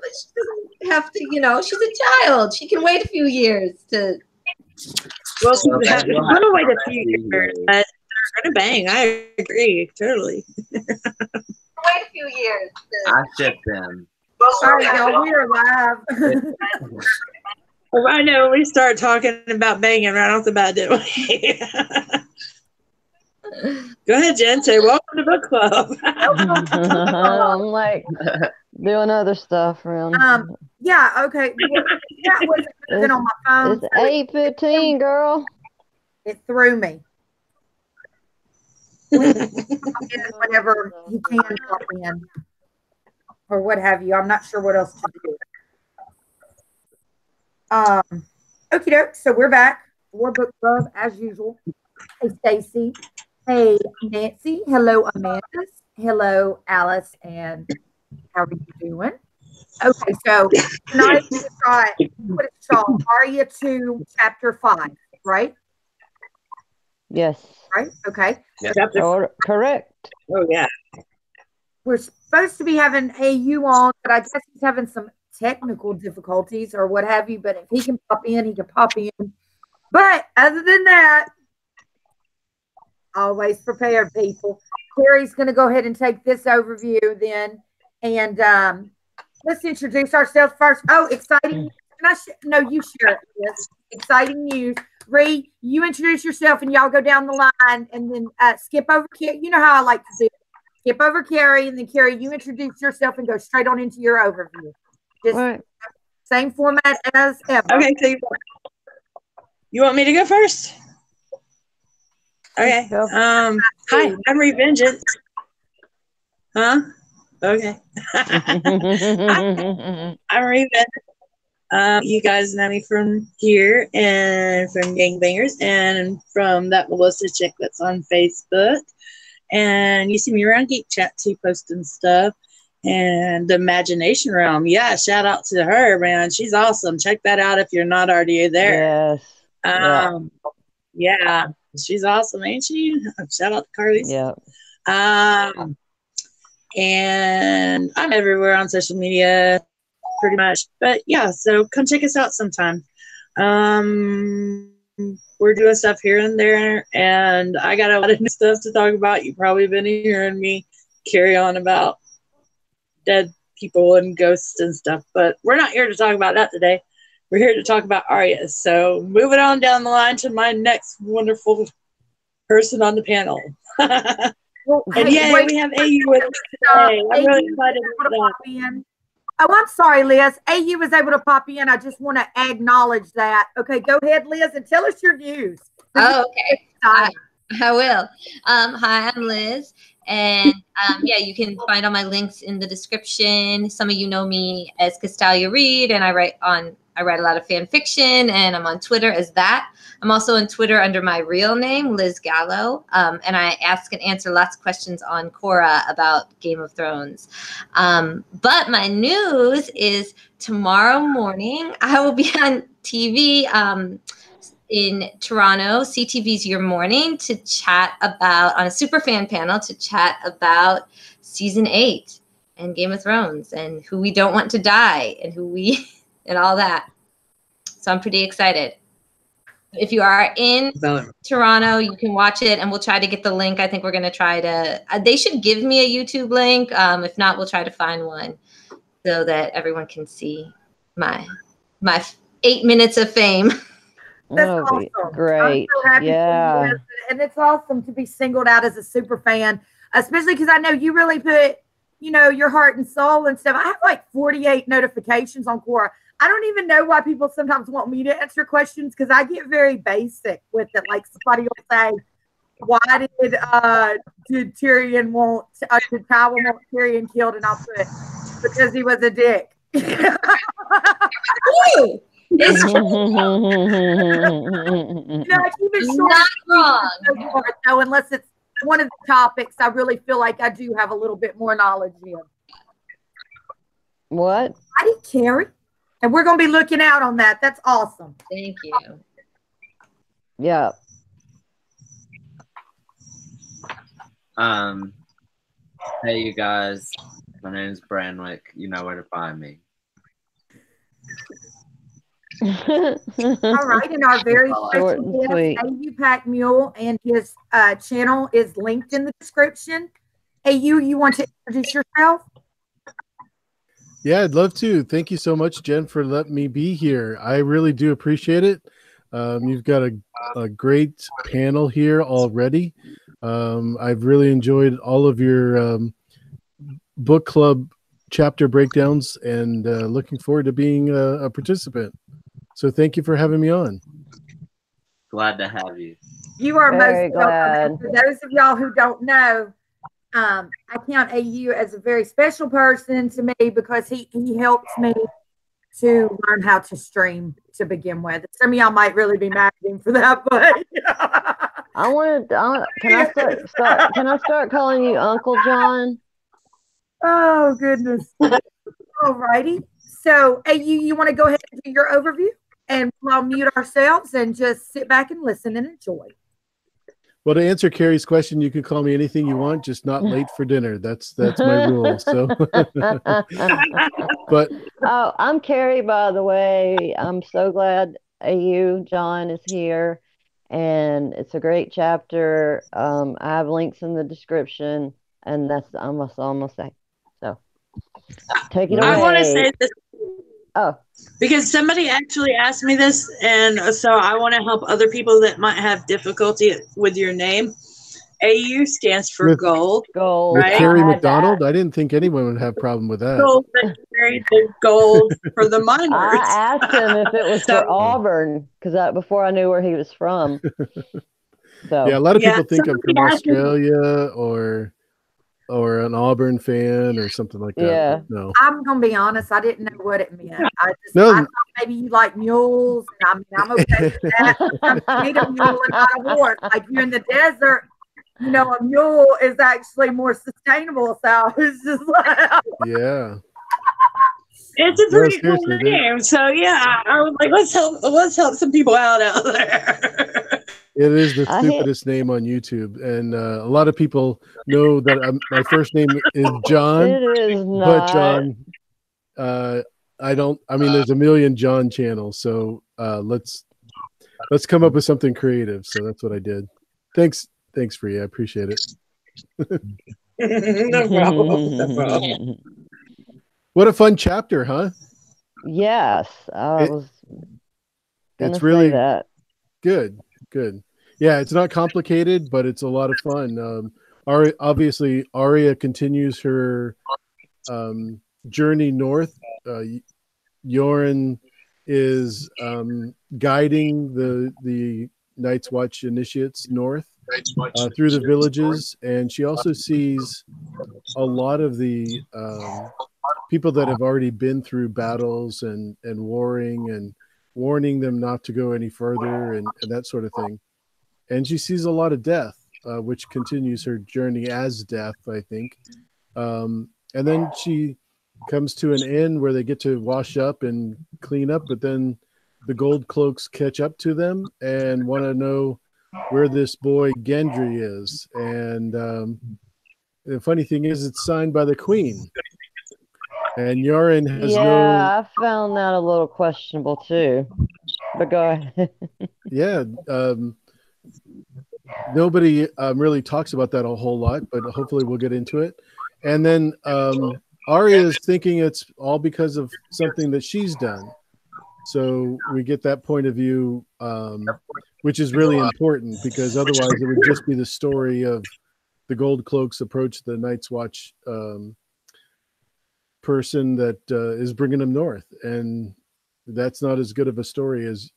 but she doesn't have to, she's a child. She can wait a few years to. Well, she's going to wait a few years, but they're going to bang. I agree, totally. Wait a few years. I ship them. All right, y'all, we are live. Well, I know we start talking about banging right off the bat, didn't we? Go ahead, Jen. Say welcome to book club. I'm like doing other stuff around. Yeah, okay. Well, that wasn't on my phone. It's 8:15, girl. It threw me. Whenever he can pop in, or what have you. I'm not sure what else to do. Okie doke. So we're back for book club as usual. Hey, Stacy. Hey, Nancy. Hello, Amanda. Hello, Alice. And how are you doing? Okay, so tonight we've got what it's called, Arya 2, Chapter 5, right? Yes. Right? Okay. Yep. Correct. Oh, yeah. We're supposed to be having AU on, but I guess he's having some technical difficulties or what have you. But if he can pop in, he can pop in. But other than that, always prepared, people. Kerri's going to go ahead and take this overview then. And let's introduce ourselves first. Oh, exciting news. No, you share it. Yes. Exciting news. Ree, you introduce yourself and y'all go down the line and then skip over Kerri. You know how I like to do it. Skip over Kerri and then Kerri, you introduce yourself and go straight on into your overview. Just right. Same format as ever. Okay, so you want me to go first? Okay. Hi, I'm Revengeance. Huh? Okay. I'm Revengeance. You guys know me from here and from Gangbangers and from that Melissa chick that's on Facebook. And you see me around Geek Chat too, posting stuff. And the Imagination Realm. Yeah, shout out to her, man. She's awesome. Check that out if you're not already there. Yes. Yeah, she's awesome, ain't she? Shout out to Carly. Yeah. And I'm everywhere on social media, pretty much. But yeah, so come check us out sometime. We're doing stuff here and there, and I got a lot of new stuff to talk about. You've probably been hearing me carry on about dead people and ghosts and stuff, but we're not here to talk about that today. We're here to talk about Arya. So moving on down the line to my next wonderful person on the panel. Well, and hey, we have AU with us today. I'm really excited about that. Oh, I'm sorry, Liz. AU was able to pop in. I just want to acknowledge that. Okay, go ahead, Liz, and tell us your views. Oh, okay. I will. Hi, I'm Liz. And yeah, you can find all my links in the description. Some of you know me as Castalia Reed, and I write a lot of fan fiction, and I'm on Twitter as that. I'm also on Twitter under my real name, Liz Galo, and I ask and answer lots of questions on Quora about Game of Thrones. But my news is tomorrow morning I will be on TV in Toronto, CTV's Your Morning, to chat about, on a superfan panel, to chat about season 8 and Game of Thrones and who we don't want to die and and all that. So I'm pretty excited. If you are in Toronto, you can watch it, and we'll try to get the link. I think we're going to try to, they should give me a YouTube link. If not, we'll try to find one so that everyone can see my 8 minutes of fame. That's awesome. Great. I'm so happy yeah. for you. And it's awesome to be singled out as a super fan, especially because I know you really put, your heart and soul and stuff. I have like 48 notifications on Quora. I don't even know why people sometimes want me to answer questions because I get very basic with it. Like somebody will say, why did Tyrion did Tywin want Tyrion killed? And I'll put, because he was a dick. It's true. I keep it short. Not wrong. So unless it's one of the topics, I really feel like I do have a little bit more knowledge in. What? I did Kerri. And we're going to be looking out on that. That's awesome. Thank you. Yeah. Hey, you guys. My name is Branwick. You know where to find me. All right, and our very Short special and guest, sweet. AU Packmule, and his channel is linked in the description. AU, you want to introduce yourself? Yeah, I'd love to. Thank you so much, Jen, for letting me be here. I really do appreciate it. You've got a great panel here already. I've really enjoyed all of your book club chapter breakdowns and looking forward to being a participant. So thank you for having me on. Glad to have you. You are Very most welcome. glad. And for those of y'all who don't know, I count AU as a very special person to me because he helped me to learn how to stream to begin with. Some of y'all might really be mad at him for that, but Can I start calling you Uncle John? oh goodness. All righty. So AU, you want to go ahead and do your overview, and we'll mute ourselves and just sit back and listen and enjoy. Well, to answer Kerri's question, you can call me anything you want, just not late for dinner. That's my rule. So, but oh, I'm Kerri, by the way. I'm so glad AU John is here, and it's a great chapter. I have links in the description, and that's almost say. So, take it away. I want to say this. Oh, because somebody actually asked me this, and so I want to help other people that might have difficulty with your name. AU stands for gold. Gold. With right? Kerri McDonald, I didn't think anyone would have a problem with that. Gold, the gold for the miners. I asked him if it was for Auburn because before I knew where he was from. So yeah, a lot of people think I'm from somebody asked me- Australia or an Auburn fan or something like that. Yeah. No. I'm gonna be honest, I didn't know what it meant. I No. thought maybe you like mules, and I'm okay with that. I need a mule and not a horse. Like you're in the desert, you know, a mule is actually more sustainable. So it's just like Yeah. It's a pretty cool seriously, name. So yeah, I was like, let's help some people out there. It is the I hate- stupidest name on YouTube, and a lot of people know that my first name is John, it is not. but John, I don't. I mean, there's a million John channels, so let's come up with something creative. So that's what I did. Thanks, Bree. I appreciate it. No problem. No problem. What a fun chapter, huh? Yes, I It- was gonna It's really say that. good. Yeah, it's not complicated, but it's a lot of fun. Obviously, Arya continues her journey north. Yoren is guiding the Night's Watch initiates north through the villages, and she also sees a lot of the people that have already been through battles and warring and warning them not to go any further and that sort of thing. And she sees a lot of death, which continues her journey as death, I think. And then she comes to an inn where they get to wash up and clean up, but then the gold cloaks catch up to them and want to know where this boy Gendry is. And the funny thing is, it's signed by the queen. And Yoren has I found that a little questionable too. But go ahead. yeah, nobody really talks about that a whole lot, but hopefully we'll get into it. And then Arya is thinking it's all because of something that she's done. So we get that point of view, which is really important because otherwise it would just be the story of the Gold Cloaks approach the Night's Watch person that is bringing them north. And that's not as good of a story as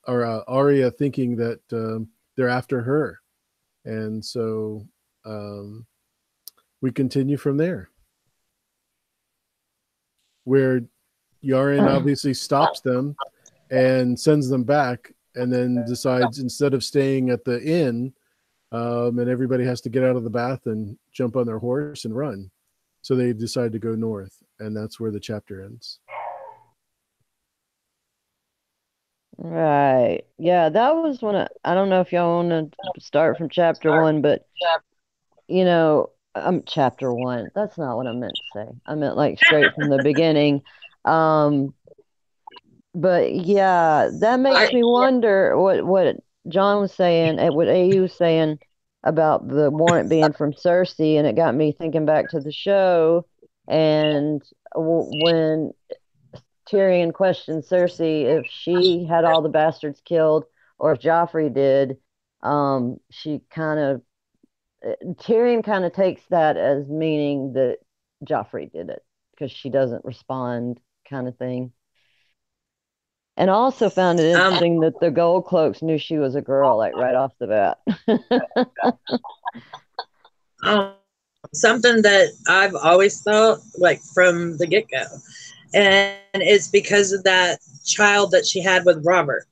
Arya thinking that they're after her. And so we continue from there, where Yoren obviously stops them and sends them back, and then decides instead of staying at the inn and everybody has to get out of the bath and jump on their horse and run, so they decide to go north, and that's where the chapter ends. Right. Yeah, that was when I don't know if y'all want to start from chapter 1, but chapter 1. That's not what I meant to say. I meant like straight from the beginning. But yeah, that makes me wonder what John was saying and what AU was saying about the warrant being from Cersei, and it got me thinking back to the show and when Tyrion questioned Cersei if she had all the bastards killed or if Joffrey did. She kind of Tyrion kind of takes that as meaning that Joffrey did it because she doesn't respond, kind of thing. And I also found it interesting that the gold cloaks knew she was a girl, like right off the bat. Something that I've always thought, like from the get go, and it's because of that child that she had with Robert.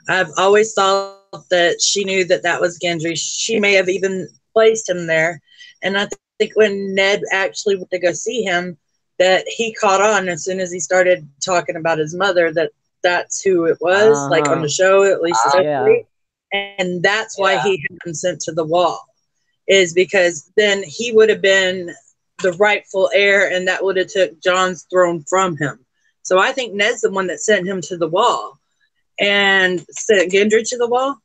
I've always thought that she knew that that was Gendry. She may have even placed him there. And I think when Ned actually went to go see him, that he caught on as soon as he started talking about his mother, that that's who it was, like on the show, at least. Yeah. And that's why he had been sent to the wall, is because then he would have been the rightful heir and that would have took Jon's throne from him. So I think Ned's the one that sent him to the wall and sent Gendry to the wall.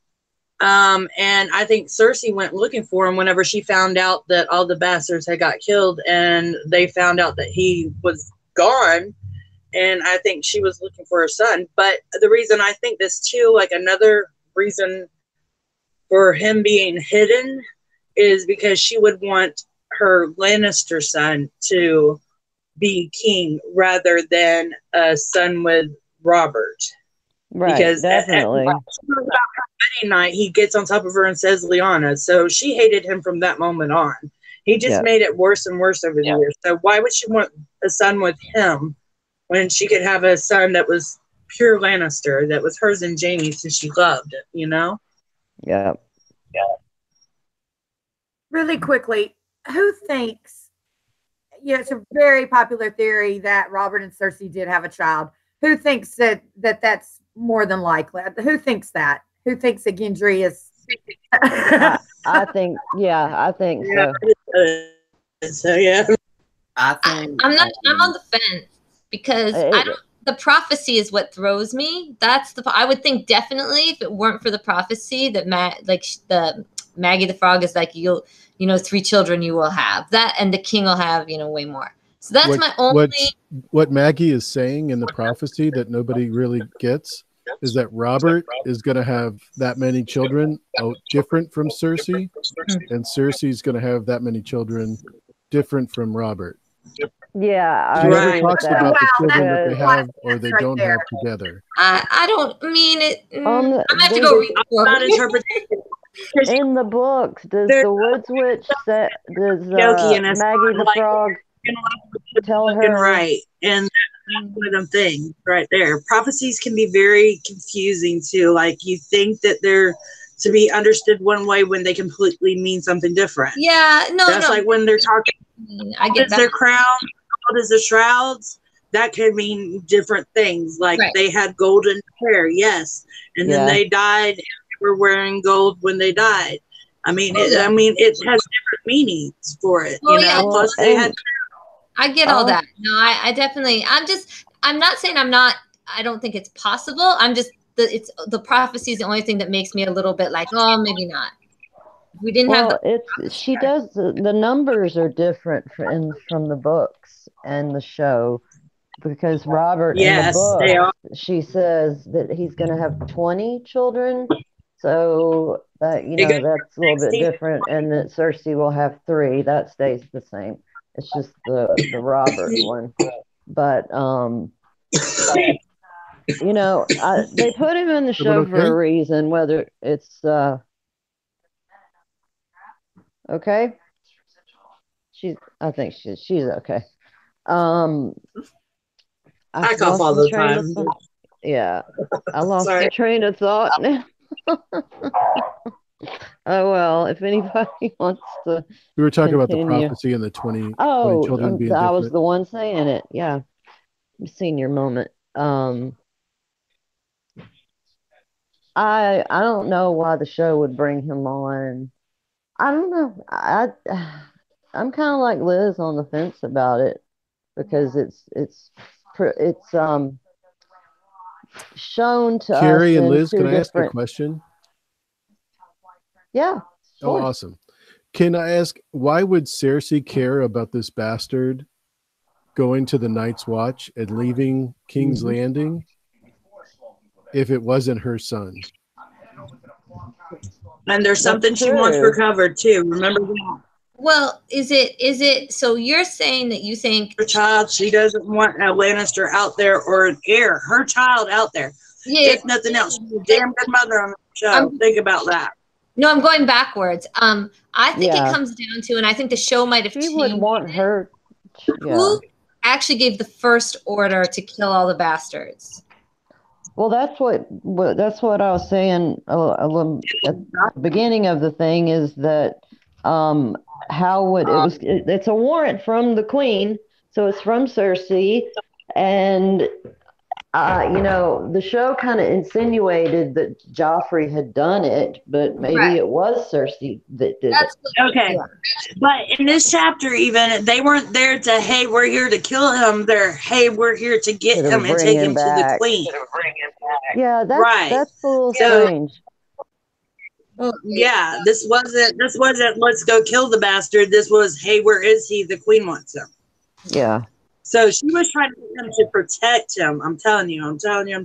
And I think Cersei went looking for him whenever she found out that all the bastards had got killed and they found out that he was gone. And I think she was looking for her son. But the reason I think this too, like another reason for him being hidden, is because she would want her Lannister son to be king rather than a son with Robert. Right, because definitely. About her wedding night, he gets on top of her and says Lyanna. So she hated him from that moment on. He just made it worse and worse over the years. So why would she want a son with him when she could have a son that was pure Lannister, that was hers and Jaime's, and she loved it, you know? Yeah. Really quickly, who thinks, it's a very popular theory that Robert and Cersei did have a child. Who thinks that's more than likely? Who thinks that? Who thinks that Gendry is? I think so. So yeah, I think I'm on the fence because the prophecy is what throws me. I would think definitely if it weren't for the prophecy that Maggie the Frog is like, 3 children you will have that, and the king will have way more. So that's my only. What Maggie is saying in the prophecy that nobody really gets is that Robert is going to have that many children different from Cersei, and Cersei's going to have that many children different from Robert. Yeah, she never talks about the children that they have or they don't have together. I don't mean it. I have to go read the book. In the books, does the Woods Witch does Maggie the Frog tell her? Right, and that's one of them things right there. Prophecies can be very confusing too. Like you think that they're to be understood one way when they completely mean something different. Yeah, that's like when they're talking. I get that. Their crown, what is the shrouds? That could mean different things. Like they had golden hair, yes, and then they died and they were wearing gold when they died. I mean, it has different meanings for it. Plus they had. I get all that. No, I definitely. I'm not saying I don't think it's possible. I'm just the prophecy is the only thing that makes me a little bit like, oh, maybe not. We didn't have. She does the numbers are different from the books and the show, because Robert in the book she says that he's going to have 20 children, so that that's a little bit different, and that Cersei will have 3. That stays the same. It's just the Robert one, but they put him in the show for a reason. Whether it's okay, I think she's okay. I cough all the time. Yeah, I lost the train of thought now. Oh well, if anybody wants to. We were talking about the prophecy and the 20 children being different. I was the one saying it. Yeah, senior moment. I don't know why the show would bring him on. I don't know. I'm kind of like Liz on the fence about it, because it's shown to us Kerri and in Liz, two can I ask a different. question? Yeah. Oh, Sure. awesome. Can I ask, why would Cersei care about this bastard going to the Night's Watch and leaving King's Landing if it wasn't her son? And there's That's something she wants true. recovered too. Remember that. Well, is it so you're saying that you think Her child, she doesn't want a Lannister out there or an heir, her child out there. yeah, If nothing else, she's a damn good mother on the show. Think about that. no, I'm going backwards. I think it Yeah. comes down to, and I think the show might have She changed. would want her. Yeah. Who actually gave the first order to kill all the bastards? Well, that's what I was saying a little at the beginning of the thing is that how would it's a warrant from the queen, so it's from Cersei, and the show kind of insinuated that Joffrey had done it, but maybe Right. it was Cersei that did That's it. Okay. yeah. But in this chapter, even, they weren't there to, hey, we're here to kill him. They're, hey, we're here to get To him and bring take him him to the back. queen. Yeah, Right. that's a little So- strange. Well, Yeah, this wasn't let's go kill the bastard. This was, hey, where is he? The queen wants him. Yeah. So she was trying to get him to protect him. I'm telling you. I'm telling you. I'm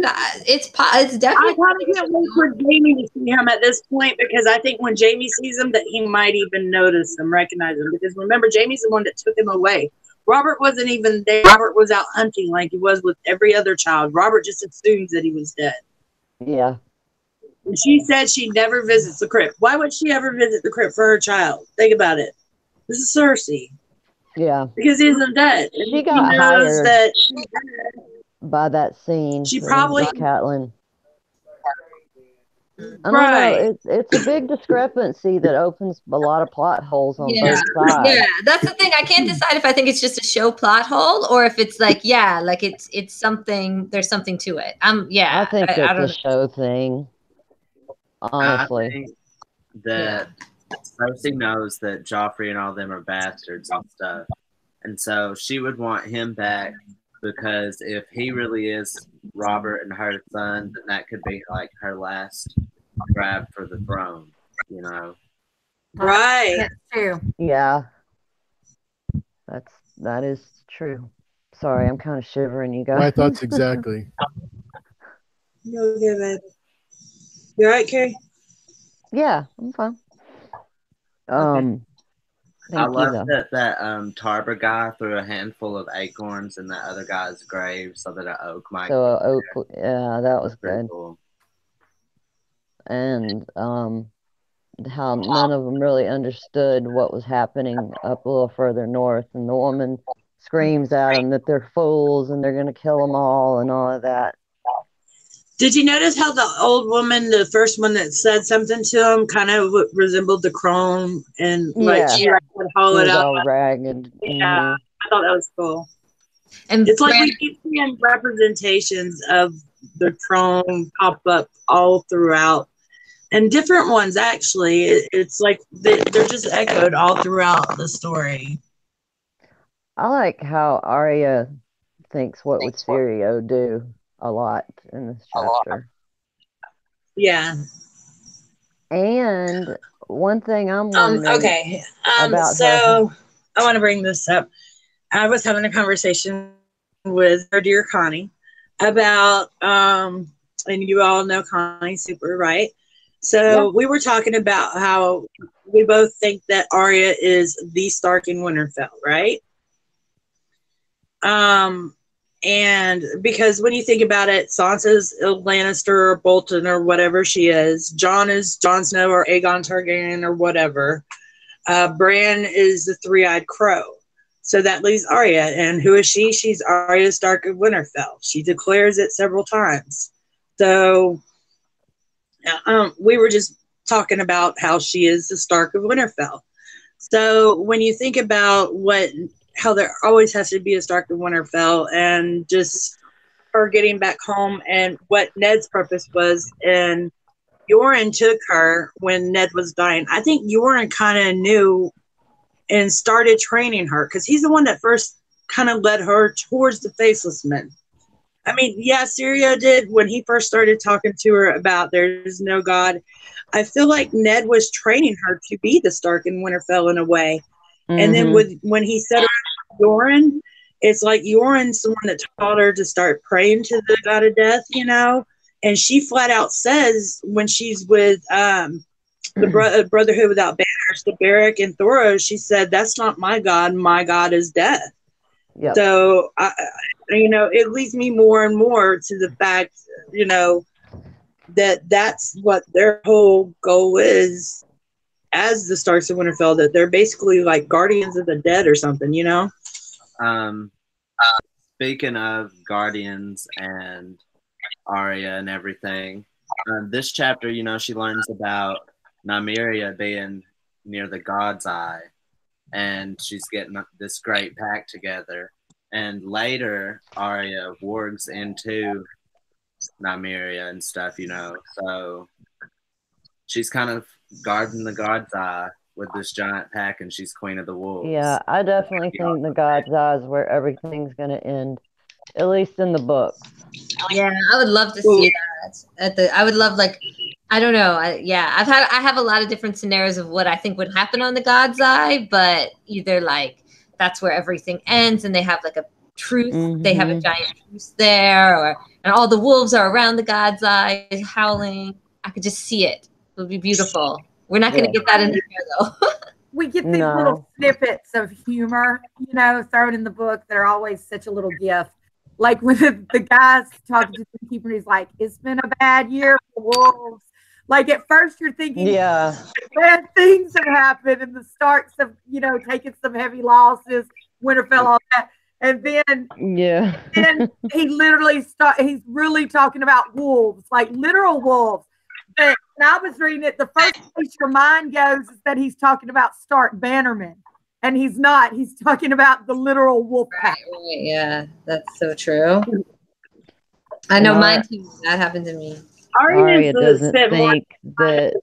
not. It's definitely. I kind of can't wait for Jamie to see him at this point, because I think when Jamie sees him, that he might even notice him, recognize him. Because remember, Jamie's the one that took him away. Robert wasn't even there. Robert was out hunting like he was with every other child. Robert just assumes that he was dead. Yeah. And she said she never visits the crypt. Why would she ever visit the crypt for her child? Think about it. This is Cersei. Yeah. Because he isn't dead. And She got hired that she's dead. by that scene. She with probably- Catelyn. I don't Right. know. It's a big discrepancy that opens a lot of plot holes on Yeah. both sides. Yeah, that's the thing. I can't decide if I think it's just a show plot hole or if it's like, yeah, like it's something. There's something to it. Yeah. I think I it's don't a know. show thing. I Honestly. think that Cersei knows that Joffrey and all them are bastards and stuff. And so she would want him back, because if he really is Robert and her son, then that could be like her last grab for the throne, you know? Right. That's true. Yeah. That is true. Sorry, I'm kind of shivering, you guys. My thoughts exactly. You okay, babe? You all right, Kerri? Yeah, I'm fine. I Thank you, love though. that Tarver guy threw a handful of acorns in that other guy's grave so that an oak might. So Oak, yeah, that was pretty good. cool. And how none of them really understood what was happening up a little further north, and the woman screams at them that they're fools and they're going to kill them all and all of that. Did you notice how the old woman, the first one that said something to him, kind of resembled the crone, and like Yeah. she would She haul it was up? all ragged. Yeah, I thought that was cool. And It's like Bran- we keep seeing representations of the crone pop up all throughout, and different ones actually. It's like they're just echoed all throughout the story. I like how Arya thinks what would Syrio do a lot in this chapter. Yeah. And one thing I'm wondering Okay. about So I want to bring this up. I was having a conversation with our dear Connie about, and you all know Connie super, right? So we were talking about how we both think that Arya is the Stark in Winterfell, right? And because when you think about it, Sansa's a Lannister or Bolton or whatever she is. Jon is Jon Snow or Aegon Targaryen or whatever. Bran is the three-eyed crow. So that leaves Arya. And who is she? She's Arya Stark of Winterfell. She declares it several times. So we were just talking about how she is the Stark of Winterfell. So when you think about how there always has to be a Stark of Winterfell, and just her getting back home and what Ned's purpose was, and Yoren took her when Ned was dying. I think Yoren kind of knew and started training her, because he's the one that first kind of led her towards the Faceless Men. I mean, yeah, Syrio did when he first started talking to her about there's no God. I feel like Ned was training her to be the Stark in Winterfell in a way. And then when he said Yoren, it's like Yoren's the one that taught her to start praying to the God of Death, you know? And she flat out says when she's with the Brotherhood Without Banners, the Beric and Thoros, she said, that's not my God is death. Yep. So, you know, it leads me more and more to the fact, you know, that that's what their whole goal is as the Starks of Winterfell, that they're basically like guardians of the dead or something, you know? Speaking of guardians and Arya and everything, this chapter, you know, she learns about Nymeria being near the God's Eye, and she's getting this great pack together. And later, Arya wargs into Nymeria and stuff, you know. So she's kind of guarding the God's Eye with this giant pack, and she's Queen of the Wolves. Yeah, I definitely think the God's Eye is where everything's going to end, at least in the book. Yeah, I would love to see that. I would love, like, I don't know. I have a lot of different scenarios of what I think would happen on the God's Eye, but either like that's where everything ends and they have like a truce, they have a giant truce there, and all the wolves are around the God's Eye howling. I could just see it. It would be beautiful. We're not going to get that in here though. We get these little snippets of humor, you know, thrown in the book that are always such a little gift. Like when the guy's talking to the keeper, he's like, it's been a bad year for wolves. Like at first you're thinking, bad things have happened and the Starks have, you know, taken some heavy losses, Winterfell, all that. And then, then he literally he's really talking about wolves, like literal wolves. But when I was reading it, the first place your mind goes is that he's talking about Stark bannermen. And he's not. He's talking about the literal wolf pack. Right, yeah, that's so true. I know mine too. That happened to me. Arya doesn't think that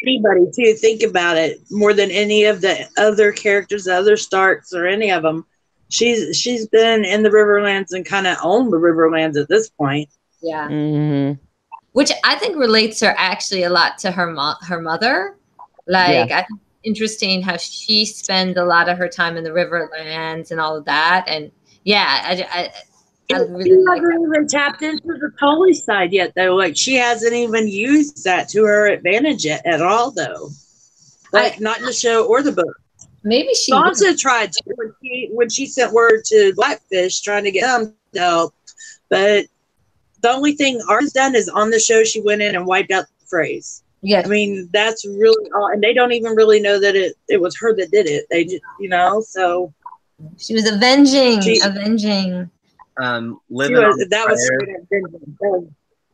anybody too. Think about it more than any of the other characters, the other Starks or any of them. She's been in the Riverlands and kind of owned the Riverlands at this point. Yeah. Which I think relates her actually a lot to her mother. Like I think interesting how she spends a lot of her time in the Riverlands and all of that. And I really she hasn't even tapped into the Tully side yet, though. Like she hasn't even used that to her advantage yet at all, though. Like not in the show or the book. Maybe she also tried to when she sent word to Blackfish trying to get him to help. But the only thing Arya's done is on the show she went in and wiped out the phrase. Yeah, I mean that's really all, and they don't even really know that it was her that did it. They just, you know, so she was avenging. That was straight up avenging.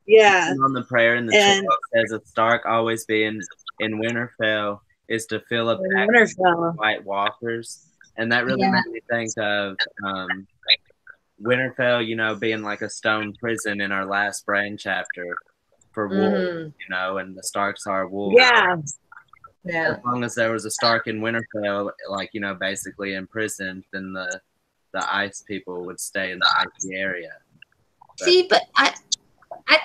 Yeah. And on the prayer in the church says a Stark always being in Winterfell is to fill a pack of White Walkers, and that really made me think of Winterfell, you know, being like a stone prison in our last Bran chapter for wolves, you know, and the Starks are wolves. Yeah. As long as there was a Stark in Winterfell, like, you know, basically imprisoned, then the ice people would stay in the icy area. See, but I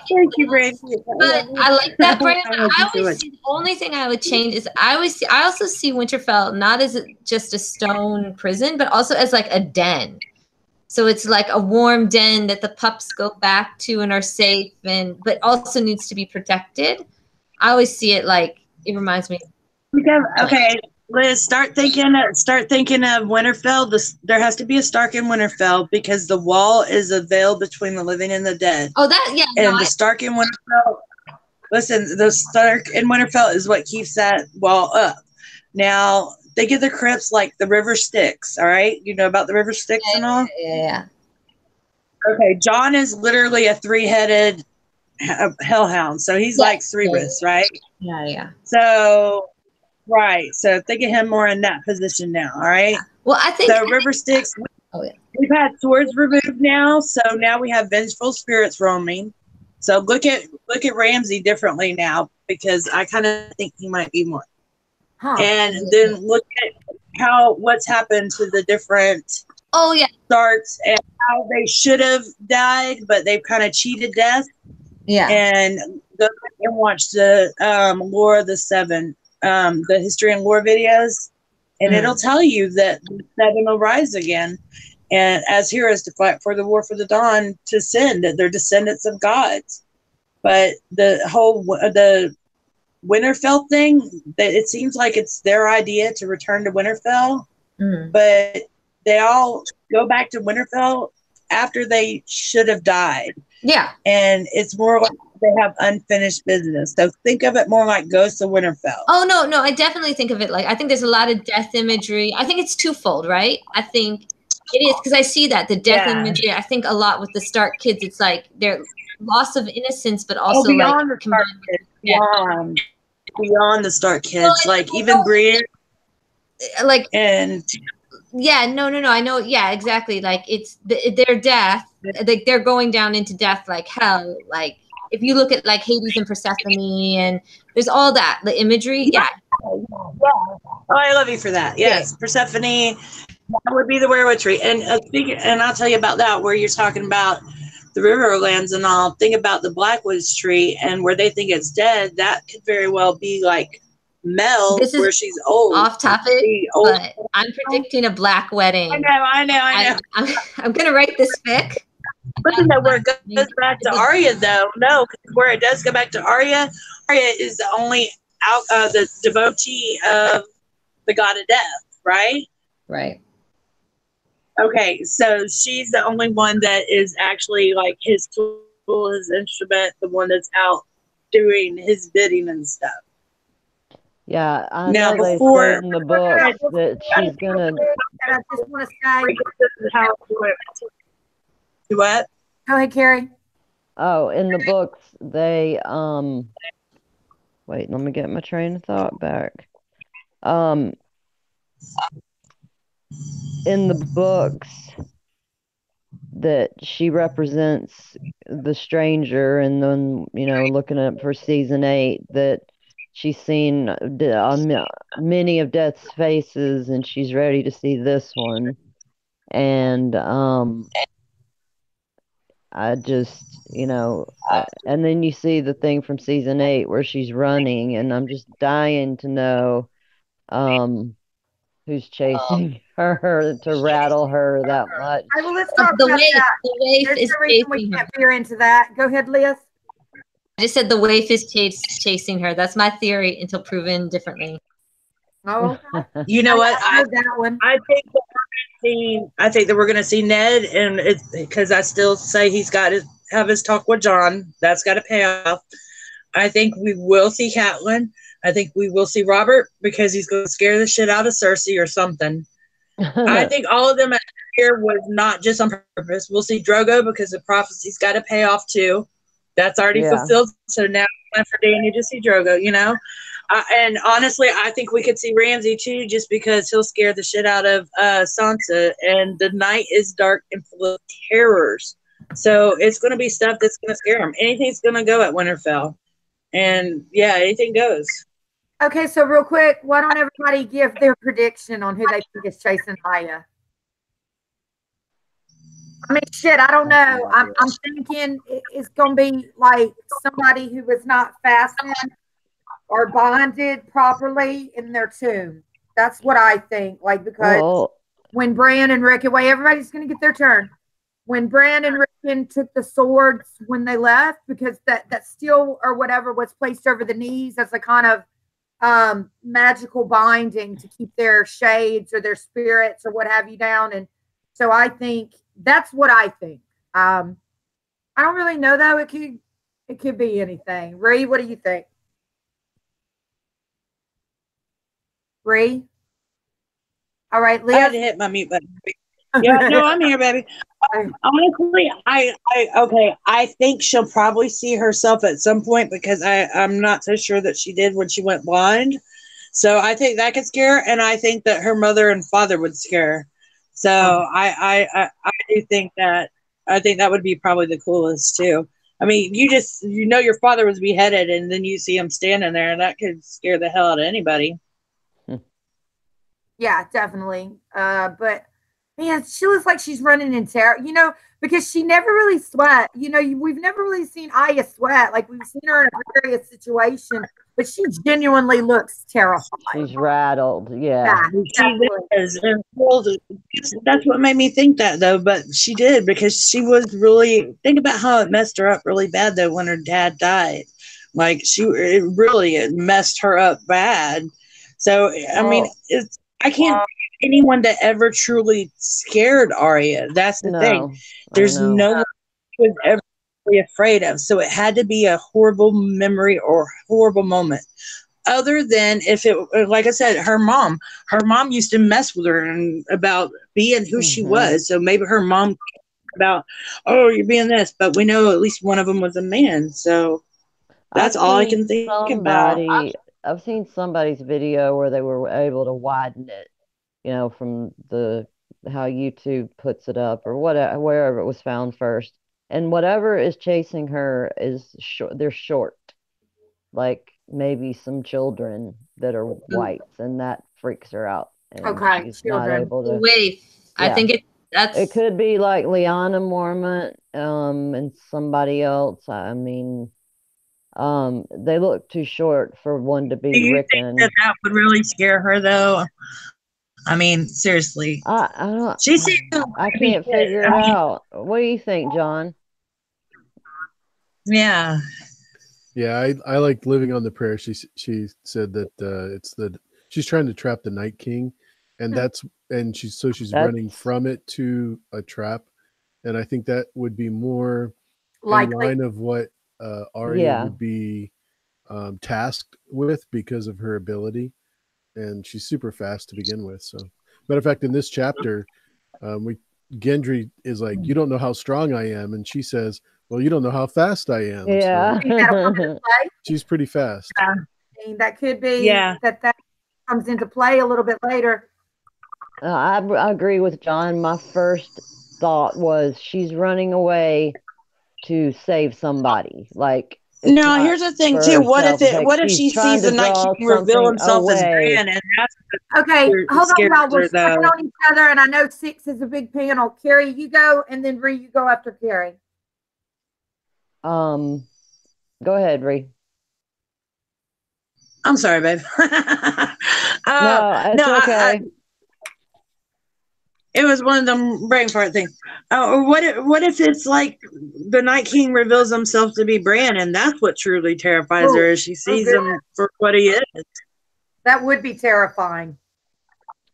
thank you, Brandon. But I like that, Brandon. I always see, the only thing I would change is I also see Winterfell not as just a stone prison, but also as like a den. So it's like a warm den that the pups go back to and are safe, but also needs to be protected. I always see it like it reminds me. Okay, Liz, start thinking of Winterfell. There has to be a Stark in Winterfell because the wall is a veil between the living and the dead. Oh, that And the Stark in Winterfell. Listen, the Stark in Winterfell is what keeps that wall up. Now, think of the crypts like the River Styx, all right? You know about the River Styx and all? Yeah. Okay, Jon is literally a three-headed hellhound, so he's like Cerebrus, right? Yeah. So, right. So think of him more in that position now, all right? Well, I think... So River Styx, we've had swords removed now, so now we have vengeful spirits roaming. So look at Ramsay differently now, because I kind of think he might be more. And then look at what's happened to the different Oh yeah. starts and how they should have died, but they've kind of cheated death. Yeah. And go back and watch the Lore of the Seven, the history and lore videos, and it'll tell you that the seven will rise again, and as heroes to fight for the war for the dawn, to ascend, that they're descendants of gods. But the Winterfell thing, that it seems like it's their idea to return to Winterfell, but they all go back to Winterfell after they should have died. Yeah. And it's more like they have unfinished business. So think of it more like Ghosts of Winterfell. Oh, no, I definitely think of it like, I think there's a lot of death imagery. I think it's twofold, right? I think it is, because I see that, the death imagery. I think a lot with the Stark kids, it's like their loss of innocence, but also beyond like the Stark kids, beyond the Stark kids, well, like even Brienne, like, and yeah, no, I know, yeah, exactly. Like it's their death, like they're going down into death like hell. Like if you look at like Hades and Persephone, and there's all that, the imagery. Yeah. Oh, I love you for that. Yes, Persephone, that would be the werewolf tree. And and I'll tell you about that, where you're talking about the Riverlands and all. Think about the Blackwoods tree, and where they think it's dead, that could very well be like Mel, where she's old. Off topic, but I'm predicting a black wedding. I know. I'm gonna write this fic. But you know where it goes back to Arya, though. No, where it does go back to Arya. Arya is the only the devotee of the god of death, right? Right. Okay, so she's the only one that is actually like his tool, his instrument, the one that's out doing his bidding and stuff. Yeah, I know they said in the book that she's gonna. I just want to say. What? Go ahead, Kerri. Oh, in the books they wait, let me get my train of thought back. In the books that she represents the stranger, and then looking up for season 8 that she's seen many of Death's faces, and she's ready to see this one. And I just, and then you see the thing from season 8 where she's running, and I'm just dying to know who's chasing her to rattle her that much. All right, well, let's talk about that. The waif There's is no reason we can't veer into that. Go ahead, Liz. I just said the waif is chasing her. That's my theory until proven differently. Oh, you know what? I that one. I think that we're going to see Ned, and it's because I still say he's got to have his talk with John. That's got to pay off. I think we will see Catelyn. I think we will see Robert, because he's going to scare the shit out of Cersei or something. I think all of them here was not just on purpose. We'll see Drogo, because the prophecy's got to pay off too. That's already fulfilled. So now it's time for Dany to see Drogo, and honestly, I think we could see Ramsay too, just because he'll scare the shit out of Sansa. And the night is dark and full of terrors. So it's going to be stuff that's going to scare him. Anything's going to go at Winterfell. And yeah, anything goes. Okay, so real quick, why don't everybody give their prediction on who they think is chasing Arya? I mean, shit, I don't know. I'm thinking it's going to be like somebody who was not fastened or bonded properly in their tomb. That's what I think. Like, because when Bran and Rickon, everybody's going to get their turn. When Bran and Rickon took the swords when they left, because that steel or whatever was placed over the knees as a kind of magical binding to keep their shades or their spirits or what have you down. And so I think that's what I think. I don't really know though. It could be anything. Ree, what do you think? Ree? All right, Leah. I had to hit my mute button. Yeah, no, I'm here, baby. Honestly, I think she'll probably see herself at some point, because I'm not so sure that she did when she went blind. So I think that could scare her, and I think that her mother and father would scare her. So I do think that would be probably the coolest too. I mean, your father was beheaded, and then you see him standing there, and that could scare the hell out of anybody. Yeah, definitely. But man, she looks like she's running in terror, you know, because she never really sweat. You know, we've never really seen Arya sweat. Like, we've seen her in a various situation, but she genuinely looks terrified. She's rattled. Yeah. She is. And, well, that's what made me think that, though. But she did, because she was really, think about how it messed her up really bad, though, when her dad died. Like, it messed her up bad. So, I mean, I can't think of anyone that ever truly scared Arya. That's the thing. There's no one who was ever really afraid of. So it had to be a horrible memory or horrible moment. Other than if it, like I said, her mom used to mess with her and about being who she was. So maybe her mom about, oh, you're being this, but we know at least one of them was a man. So that's all I can think about. I've seen somebody's video where they were able to widen it, you know, from how YouTube puts it up or whatever, wherever it was found first. And whatever is chasing her is short. They're short, like maybe some children that are whites, and that freaks her out. And she's not able to. Wait, I think it could be like Liana Mormont, and somebody else. I mean, they look too short for one to be. Do you think that would really scare her, though? I mean, seriously. I can't figure it out. What do you think, John? Yeah. Yeah, I like Living on the Prairie. She said that she's trying to trap the Night King, and she's running from it to a trap, and I think that would be more in line of what Arya would be tasked with because of her ability, and she's super fast to begin with. So, matter of fact, in this chapter, Gendry is like, "You don't know how strong I am," and she says, "Well, you don't know how fast I am." Yeah. So she's pretty fast. I mean, that could be that comes into play a little bit later. I agree with John. My first thought was she's running away to save somebody. Like, no, here's the thing too. What if she sees the Night King reveal himself as Bran, and that's okay? Hold on, y'all. We're stepping on each other, and I know 6 is a big panel. Kerri, you go, and then Ree, you go after Kerri. Go ahead, Ree. I'm sorry, babe. No, it's okay. It was one of them brain fart things. What if it's like the Night King reveals himself to be Bran, and that's what truly terrifies her, as she sees him for what he is? That would be terrifying.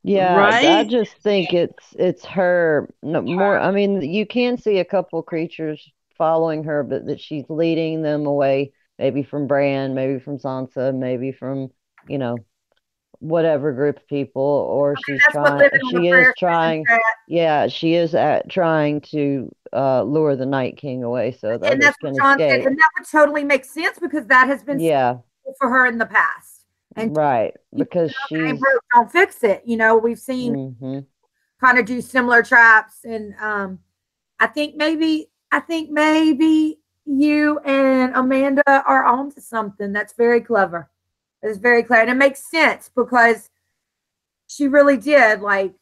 Yeah, right? I just think it's her more. I mean, you can see a couple creatures following her, but that she's leading them away, maybe from Bran, maybe from Sansa, maybe from, you know, whatever group of people, or she is trying to lure the Night King away so that others can escape. And that would totally make sense because that has been for her in the past. And because she's don't fix it. You know, we've seen kind of do similar traps, and I think maybe you and Amanda are onto something that's very clever. It's very clear, and it makes sense because she really did. Like,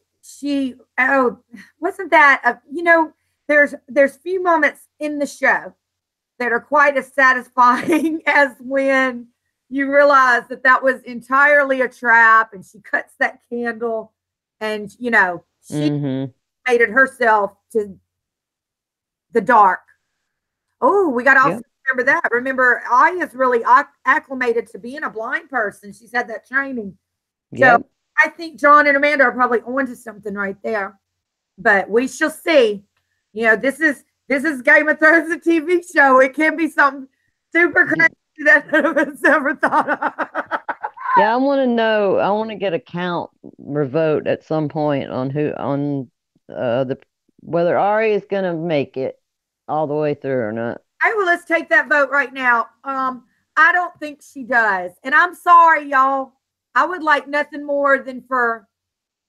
wasn't that you know? There's few moments in the show that are quite as satisfying as when you realize that was entirely a trap, and she cuts that candle, and you know she made it herself to the dark. Oh, we got to also remember that. Remember, Arya's really acclimated to being a blind person. She's had that training. So I think John and Amanda are probably onto something right there. But we shall see. You know, this is Game of Thrones, a TV show. It can be something super crazy that none of us ever thought of. Yeah, I want to know. I want to get a count or vote at some point on whether Arya is going to make it all the way through or not. All right, well, let's take that vote right now. I don't think she does. And I'm sorry, y'all. I would like nothing more than for,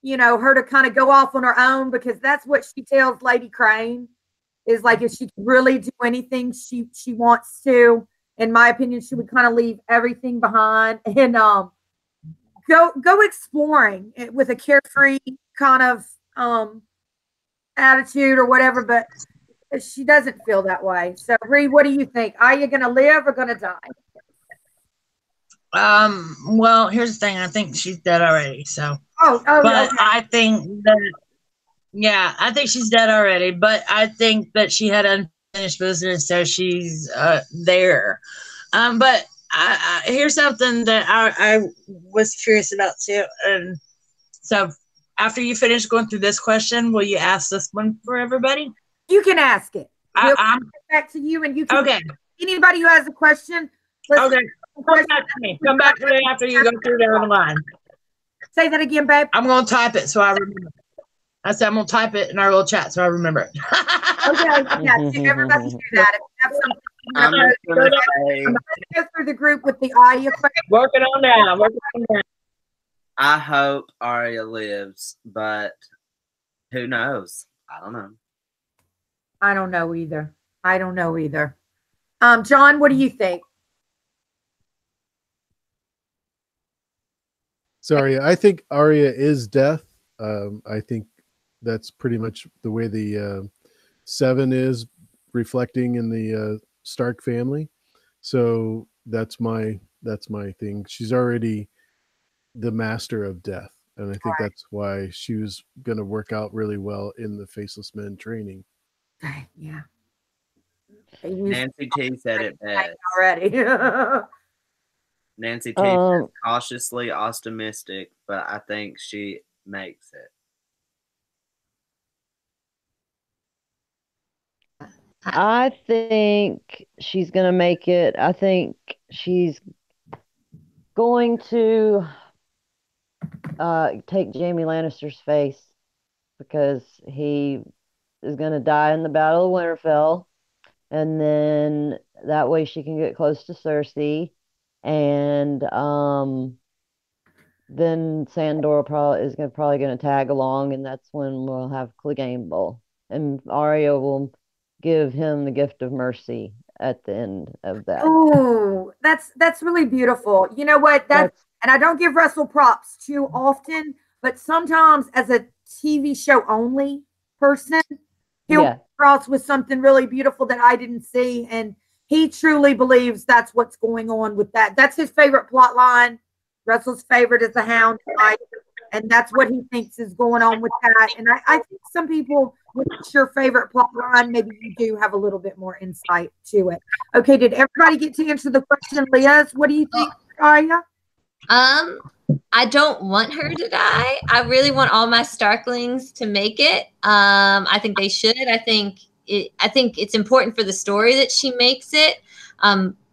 you know, her to kind of go off on her own, because that's what she tells Lady Crane is like, if she could really do anything she wants to, in my opinion, she would kind of leave everything behind and go exploring with a carefree kind of attitude or whatever, but she doesn't feel that way. So, Reed, what do you think? Are you going to live or going to die? Well, here's the thing. I think she's dead already. So, but okay. I think that, yeah, I think she's dead already. But I think that she had unfinished business, so she's there. But here's something that I was curious about too. And so, after you finish going through this question, will you ask this one for everybody? You can ask it. We'll I'm back to you, and you can. Okay. Anybody who has a question, okay. Come back to me. Come back to me after you go through down the line. Say that again, babe. I'm going to type it so I remember. I said I'm going to type it in our little chat so I remember it. Okay. Yeah. Everybody do that. If you have something, I'm going to go through the group with the Arya question. Working on that. I hope Arya lives, but who knows? I don't know. I don't know either. John, what do you think? Sorry, I think Arya is death. I think that's pretty much the way the 7 is reflecting in the Stark family. So that's my thing. She's already the master of death, and I think that's why she was going to work out really well in the Faceless Men training. Yeah. Nancy T said it best already. Nancy T said cautiously optimistic, but I think she makes it. I think she's going to make it. I think she's going to take Jaime Lannister's face because he is going to die in the Battle of Winterfell. And then that way she can get close to Cersei. And then Sandor is probably going to tag along, and that's when we'll have Clegane Bowl. And Arya will give him the gift of mercy at the end of that. Oh, that's really beautiful. You know what? And I don't give Russell props too often, but sometimes as a TV show only person, he'll cross with something really beautiful that I didn't see, and he truly believes that's what's going on with that. That's his favorite plot line. Russell's favorite is the Hound, and that's what he thinks is going on with that. And I think some people, with your favorite plot line, maybe you do have a little bit more insight to it. Okay, did everybody get to answer the question, Liz? What do you think, Arya? I don't want her to die. I really want all my Starklings to make it. I think they should. I think it's important for the story that she makes it.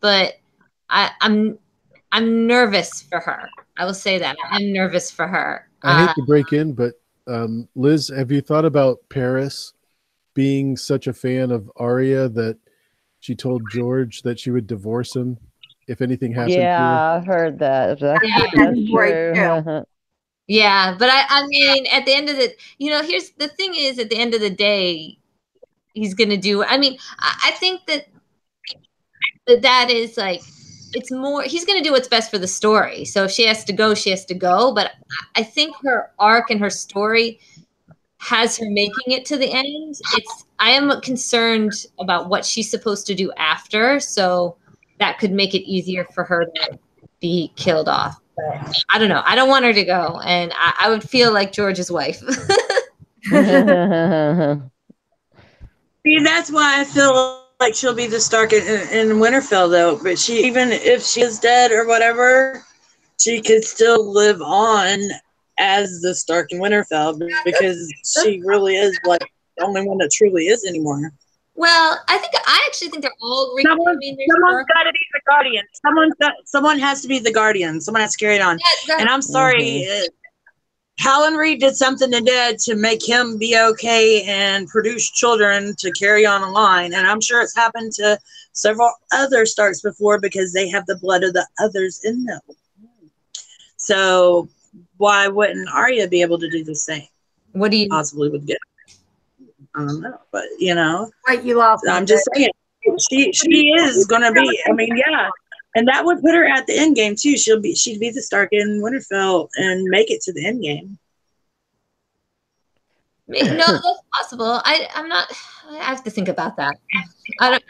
But I'm nervous for her. I will say that I'm nervous for her. I hate to break in, but Liz, have you thought about Paris being such a fan of Arya that she told George that she would divorce him if anything happened? Yeah, I've heard that. That's true. Yeah, but I mean, at the end of here's the thing: is at the end of the day, he's gonna do. I mean, I think that is like. It's more, he's going to do what's best for the story. So if she has to go, she has to go. But I think her arc and her story has her making it to the end. I am concerned about what she's supposed to do after. So that could make it easier for her to be killed off. But I don't know. I don't want her to go. And I would feel like George's wife. See, that's why I feel like she'll be the Stark in Winterfell, though. But even if she is dead or whatever, she could still live on as the Stark in Winterfell because she really is like the only one that truly is anymore. Well, I actually think they're all. Someone's got to be the guardian. Someone has to be the guardian. Someone has to carry it on. And I'm sorry. Howland Reed did something to Dad to make him be okay and produce children to carry on a line. And I'm sure it's happened to several other Starks before because they have the blood of the others in them. So why wouldn't Arya be able to do the same? What do you possibly would get? I don't know, but Wait, you lost. I'm just saying she is gonna be. I mean, yeah. And that would put her at the end game too. She'd be the Stark in Winterfell and make it to the end game. No, that's possible. I'm not. I have to think about that. I don't,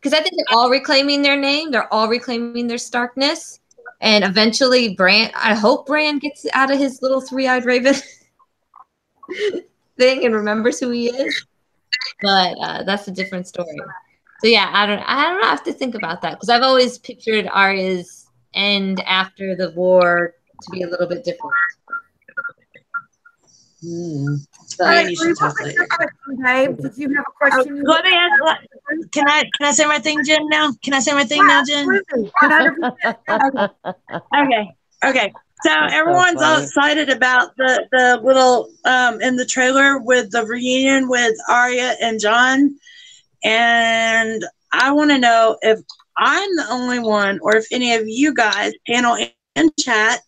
because I think they're all reclaiming their name. They're all reclaiming their Starkness, and eventually, Bran. I hope Bran gets out of his little three-eyed raven thing and remembers who he is. But that's a different story. So yeah, I don't know. I have to think about that because I've always pictured Arya's end after the war to be a little bit different. Brian, you should talk later. Babe, did you have a question? Let me ask. Can I say my thing, Jen? Now, can I say my thing now, Jen? Okay. So everyone's all excited about the little in the trailer with the reunion with Arya and Jon, and I want to know if I'm the only one, or if any of you guys, panel and chat,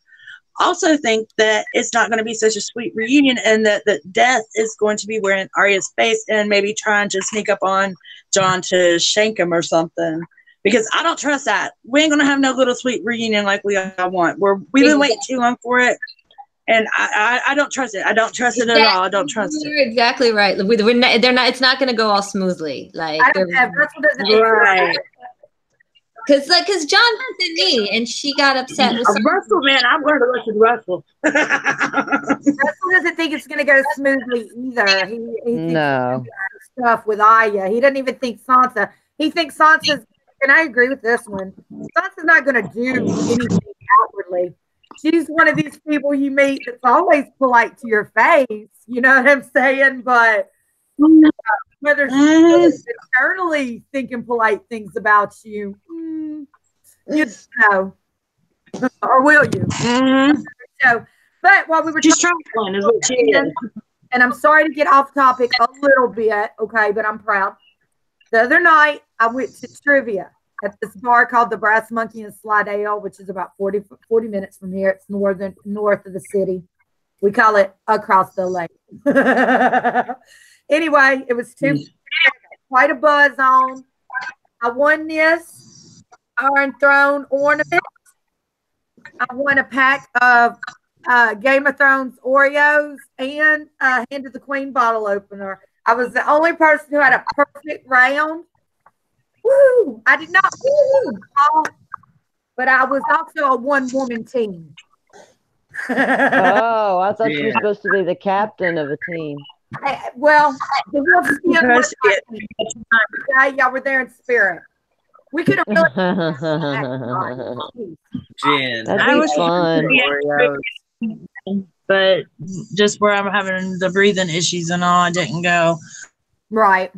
also think that it's not going to be such a sweet reunion, and that death is going to be wearing Arya's face and maybe trying to sneak up on Jon to shank him or something. Because I don't trust that. We ain't going to have no little sweet reunion like we all want. We've been waiting too long for it, and I don't trust it. I don't trust it at all. I don't trust it. You're exactly right. We're not, they're not. It's not going to go all smoothly. Like Right. Because Jon did me, and she got upset with Russell, man. I'm going to listen to Russell. Russell doesn't think it's going to go smoothly either. He thinks No. stuff with Arya. He doesn't even think Sansa. He thinks Sansa's, and I agree with this one. Sansa's not going to do anything outwardly. She's one of these people you meet that's always polite to your face. You know what I'm saying? But whether she's internally thinking polite things about you, you know, or will you? So, but while we were she's trying, is what she is. And I'm sorry to get off topic a little bit, okay, but I'm proud. The other night, I went to trivia at this bar called the Brass Monkey in Slidell, which is about 40 minutes from here. It's north of the city. We call it across the lake. Anyway, it was quite a buzz on. I won this Iron Throne ornament. I won a pack of Game of Thrones Oreos and a Hand of the Queen bottle opener. I was the only person who had a perfect round. Woo! I did not win, but I was also a one-woman team. Oh, I thought you were supposed to be the captain of a team. Well, y'all were there in spirit. We could have really Jen, that'd be fun. But just where I'm having the breathing issues and all, I didn't go. Right.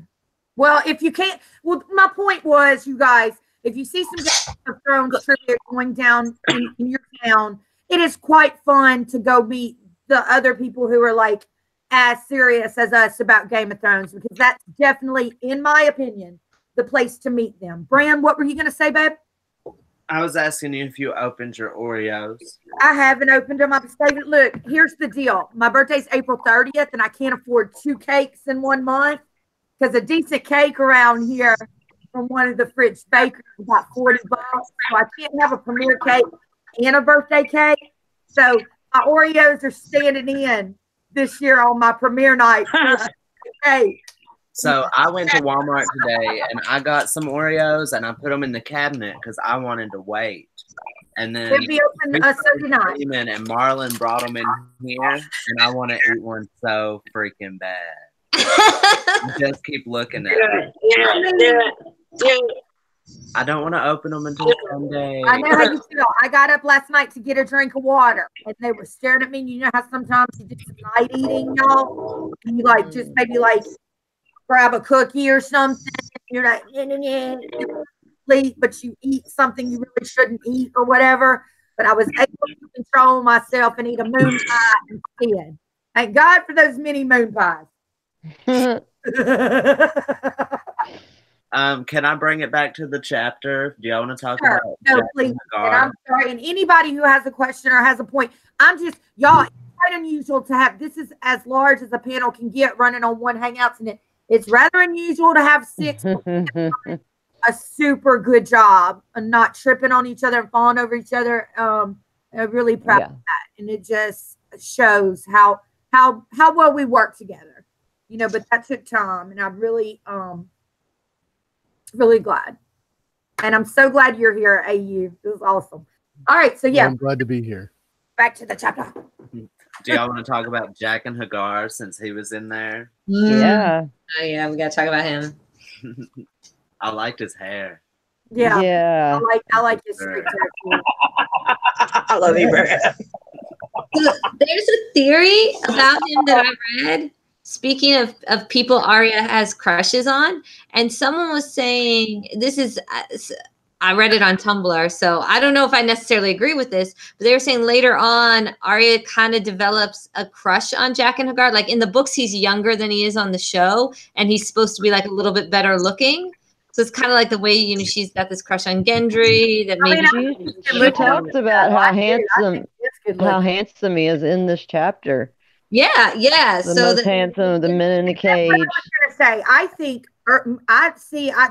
Well, if you can't, my point was, you guys, if you see some Game of Thrones trivia going down in your town, it is quite fun to go meet the other people who are like as serious as us about Game of Thrones, because that's definitely, in my opinion, the place to meet them. Bran, what were you going to say, babe? I was asking you if you opened your Oreos. I haven't opened them. I'm saving. Look, here's the deal. My birthday's April 30th, and I can't afford 2 cakes in 1 month, because a decent cake around here from one of the fridge bakers is about $40. So I can't have a premiere cake and a birthday cake. So my Oreos are standing in this year on my premiere night. Hey. So I went to Walmart today and I got some Oreos and I put them in the cabinet because I wanted to wait. And then They'll be open Sunday night. And Marlon brought them in here, and I want to eat one so freaking bad. Just keep looking at it. I don't want to open them until Sunday. I know how you feel. I got up last night to get a drink of water, and they were staring at me. You know how sometimes you do some light eating, y'all? And you like just maybe like grab a cookie or something. You're like, but you eat something you really shouldn't eat or whatever. But I was able to control myself and eat a moon pie instead. Thank God for those mini moon pies. Can I bring it back to the chapter? Do y'all want to talk about No, please. And I'm sorry. And anybody who has a question or has a point, y'all, it's quite unusual to have, this is as large as a panel can get running on one Hangouts, and it's rather unusual to have 6 a super good job and not tripping on each other and falling over each other. I'm really proud of that. And it just shows how how well we work together, you know, but that took time, and I'm really really glad. And I'm so glad you're here, AU. It was awesome. All right, so yeah. Well, I'm glad to be here. Back to the chapter. Do y'all want to talk about Jack and Hagar since he was in there? Yeah. Oh yeah, we gotta talk about him. I liked his hair. Yeah. Yeah. I like his straight hair. I love you, Brad. There's a theory about him that I read. Speaking of people Arya has crushes on, and someone was saying, this is, I read it on Tumblr, so I don't know if I necessarily agree with this, but they were saying later on, Arya kind of develops a crush on Jack and Hagar. Like in the books, he's younger than he is on the show, and he's supposed to be like a little bit better looking. So it's kind of like the way, you know, she's got this crush on Gendry. That maybe she talks about how handsome he is in this chapter. Yeah, yeah. The most handsome of the men in the cage. That's what I was going to say. I think,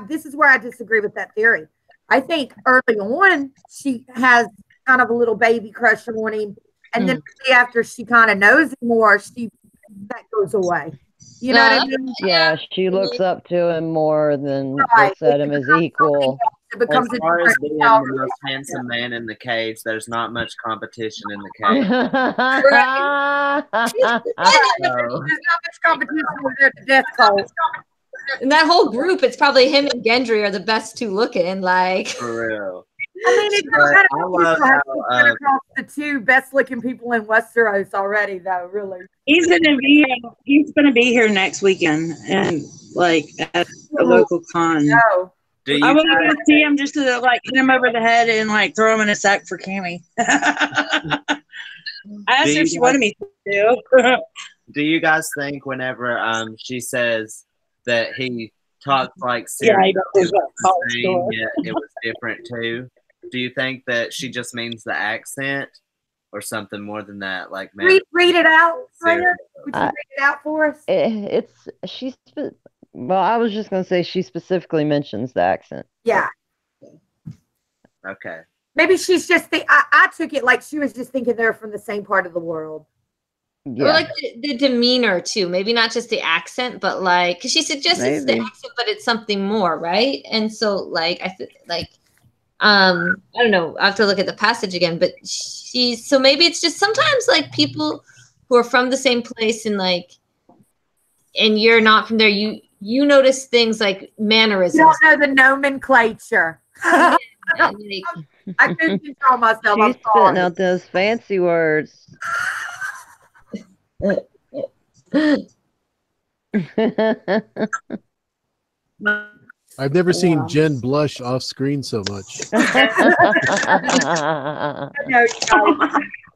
this is where I disagree with that theory. I think early on, she has kind of a little baby crush on him. And then after she kind of knows him more, that goes away. You know what I mean? Yeah, she looks up to him more than looks at him as equal. As far as being the most handsome man in the cage, there's not much competition in the cage. There's not much competition when they're the death cult. In that whole group, it's probably him and Gendry are the best two looking. Like for real. I mean, it's kind of across the two best looking people in Westeros already, though. Really, he's gonna be here next weekend, and like at a local con. No. I was gonna see him just to like hit him over the head and like throw him in a sack for Cammy. I asked her if she wanted me to. Do you guys think whenever she says that he talks like Siri, it was different too? Do you think that she just means the accent or something more than that? Like, read it out, Freya. Would you read it out for us? Well, I was just going to say she specifically mentions the accent. Yeah. Okay. Maybe she's just I took it like she was just thinking they're from the same part of the world. Yeah. Or like the demeanor too. Maybe not just the accent, but like, because she suggests it's the accent, but it's something more, right? And so like, I don't know. I have to look at the passage again, but so maybe it's just sometimes like people who are from the same place and like, and you're not from there, you notice things like mannerisms. You don't know the nomenclature. I couldn't control myself. She's spitting out those fancy words. I've never seen Jen blush off screen so much. No,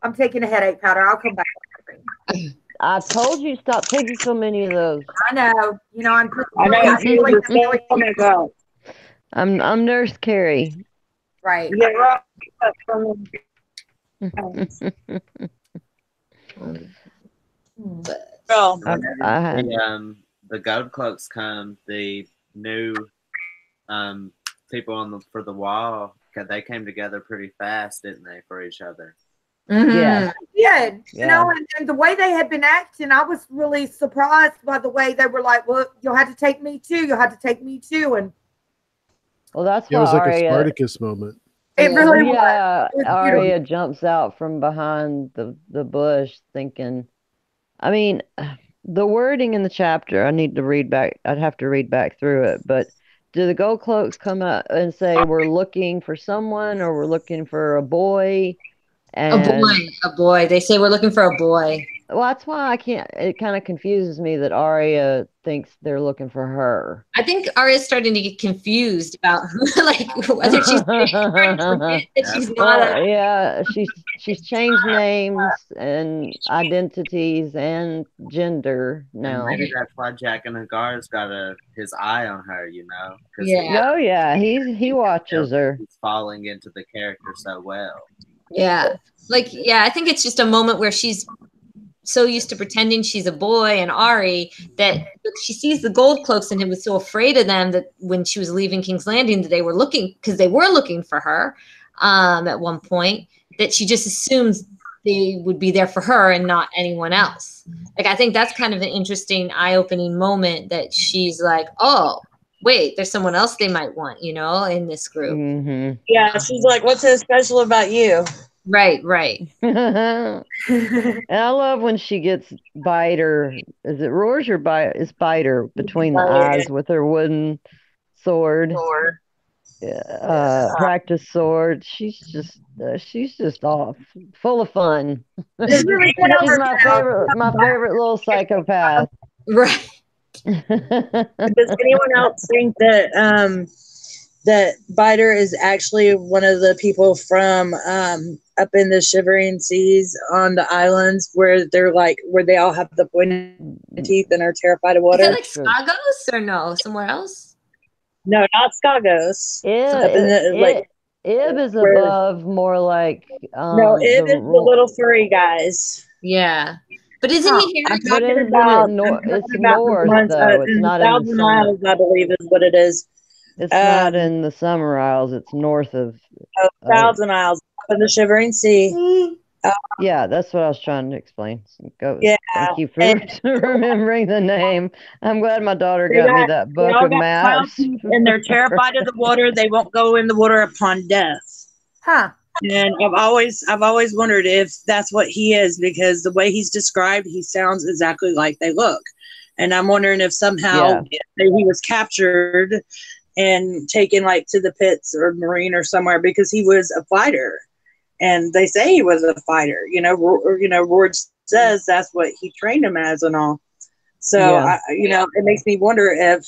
I'm taking a headache powder. I'll come back. I told you stop taking so many of those. I know. You know, I'm Nurse Kerri. Right. Yeah. The gold cloaks come. The new people for the wall. They came together pretty fast, didn't they, for each other? Yeah. Yeah. You know, and the way they had been acting, I was really surprised by the way they were like, well, you'll have to take me too. You'll have to take me too. And well, that's it was like a Spartacus moment. It really was. Arya jumps out from behind the bush thinking, I mean, the wording in the chapter, I'd have to read back through it, but do the gold cloaks come up and say we're looking for someone or we're looking for a boy? And a boy. They say we're looking for a boy. Well, that's why it kind of confuses me that Arya thinks they're looking for her. I think Arya's starting to get confused about like whether she's she's not she's changed names and identities and gender now. And maybe that's why Jack and Hagar's got his eye on her, you know? He watches her. He's falling into the character so well. Yeah. I think it's just a moment where she's so used to pretending she's a boy and Ari that she sees the gold cloaks in him, was so afraid of them that when she was leaving King's Landing that they were looking for her at one point, that she just assumes they would be there for her and not anyone else. like, I think that's kind of an interesting eye-opening moment that she's like, oh, wait, there's someone else they might want, you know, in this group. Yeah, she's like, what's so special about you? Right, right. And I love when she gets Biter. Is it Roars or Biter between the eyes with her wooden sword? Practice sword. She's just off, full of fun. It's really good She's over my favorite little psychopath. Right. Does anyone else think that that Biter is actually one of the people from up in the Shivering Seas on the islands where they're like where they all have the pointed teeth and are terrified of water? Is it like Skagos or no? Somewhere else? No, not Skagos. Ib is above, more like no, Ib is the little furry guys. Yeah, but isn't he? I'm talking about it's north though. It's not in the 1,000 miles, I believe, is what it is. It's not in the Summer Isles. It's north of 1,000 miles up in the Shivering Sea. Yeah, that's what I was trying to explain. Go. Yeah, thank you for remembering the name. I'm glad my daughter got me that book of maps. And they're terrified of the water. They won't go in the water upon death. Huh. And I've always wondered if that's what he is, because the way he's described, he sounds exactly like they look. And I'm wondering if somehow he was captured and taken like to the pits or marine or somewhere, because he was a fighter. And they say he was a fighter, Ward says that's what he trained him as and all. So, it makes me wonder if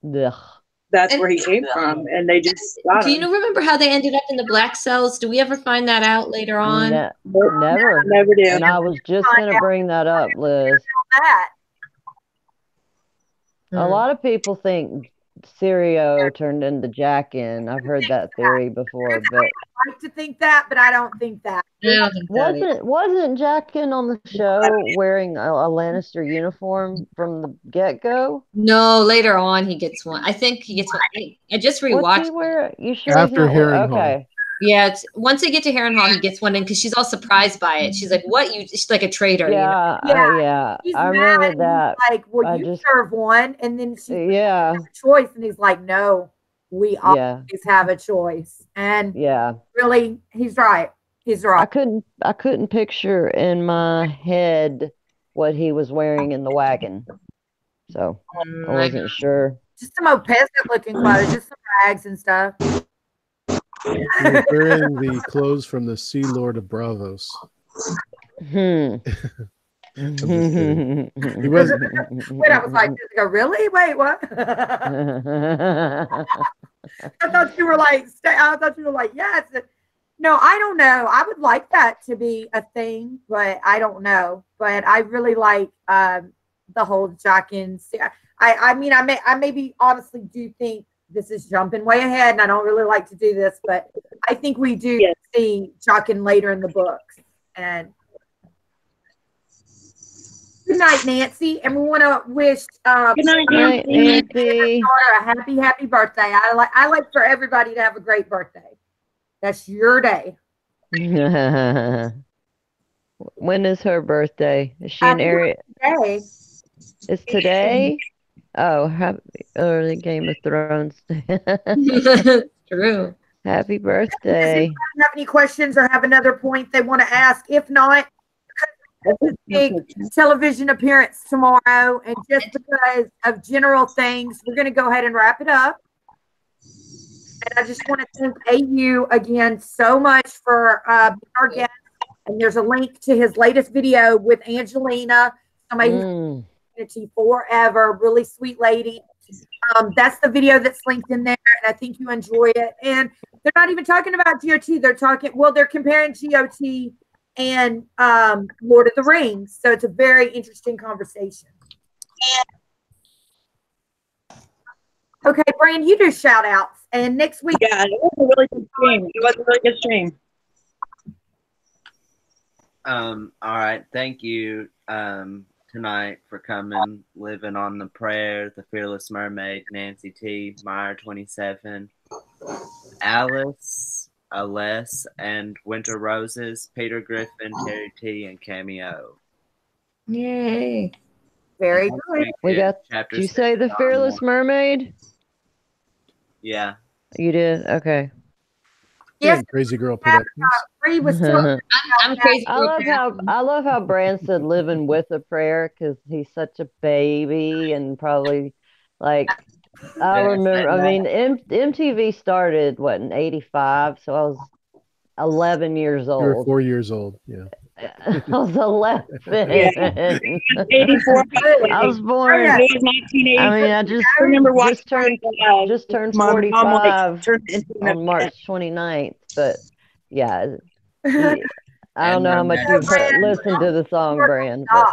that's where he came from. And they just got Do you remember how they ended up in the black cells? Do we ever find that out later on? Never do. And I was just going to bring that up, Liz. A lot of people think Sirio turned into Jaqen. I've heard that theory before, but I like to think that, but I don't think that. Wasn't Jaqen on the show wearing a Lannister uniform from the get-go? No, later on he gets one. I think he gets one. I just rewatched. What's he wear? You sure after Harrenhal? Okay. Yeah, it's once they get to Harrenhal, he gets one in because she's all surprised by it. She's like, "What? She's like a traitor." Yeah, I remember that. Like, well, you serve one, and then she have a choice, and he's like, "No, we always have a choice." And really, he's right. He's right. I couldn't picture in my head what he was wearing in the wagon, so I wasn't sure. Just some old peasant-looking clothes, just some rags and stuff. He was wearing the clothes from the Sea Lord of Bravos. He wasn't. Wait, I was like, really? Wait, what? I thought you were like, yes. No, I don't know. I would like that to be a thing, but I don't know. But I really like the whole Jaqen. I mean, I maybe honestly do think this is jumping way ahead, and I don't really like to do this, but I think we do see Jaqen later in the books. And good night, Nancy, and we want to wish good night, Nancy. A happy birthday. I like for everybody to have a great birthday. That's your day. When is her birthday? Is she in Arya? Today. It's today? Oh, happy early Game of Thrones. True. Happy birthday. Have any questions or have another point they want to ask? If not, big television appearance tomorrow, and just because of general things, we're going to go ahead and wrap it up. And I just want to thank AU again so much for being our guest. And there's a link to his latest video with Angelina, somebody who's community forever, really sweet lady. That's the video that's linked in there, and I think you enjoy it. And they're not even talking about GOT. They're comparing GOT and Lord of the Rings. So it's a very interesting conversation. Okay, Brand, you do shout outs. And next week. Yeah, it was a really good stream. It was a really good stream. All right. Thank you tonight for coming, living on the prayer, the Fearless Mermaid, Nancy T, Meyer 27, Alice, Aless, and Winter Roses, Peter Griffin, Terry T, and Cameo. Yay. Very good. We got. Did you say the Fearless Mermaid? Yeah. You did. Okay. Yeah, Yes, Crazy Girl Productions. Bree was talking I'm crazy. I love how Brand said living with a prayer because he's such a baby and probably like I remember. I mean, MTV started what in '85, so I was 11 years You were old. 4 years old. Yeah. I was 11. Yeah. 84. I was born. It was 1980. I mean, I just remember just turned my mom, 45 turned into an on March event. 29th, but yeah, I don't know how much you've listened to the song, Brand. But.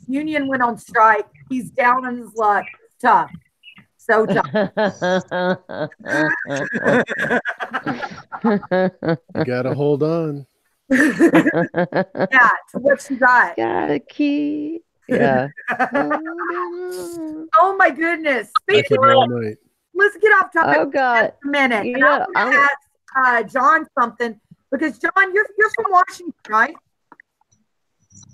Union went on strike. He's down on his luck. Tough. So tough. You gotta hold on. Yeah, to what you got. Got a key. Yeah. Oh my goodness. I could all night. Let's get off topic Oh God. for a minute. You And know, I'm gonna ask John something because John, you're from Washington, right?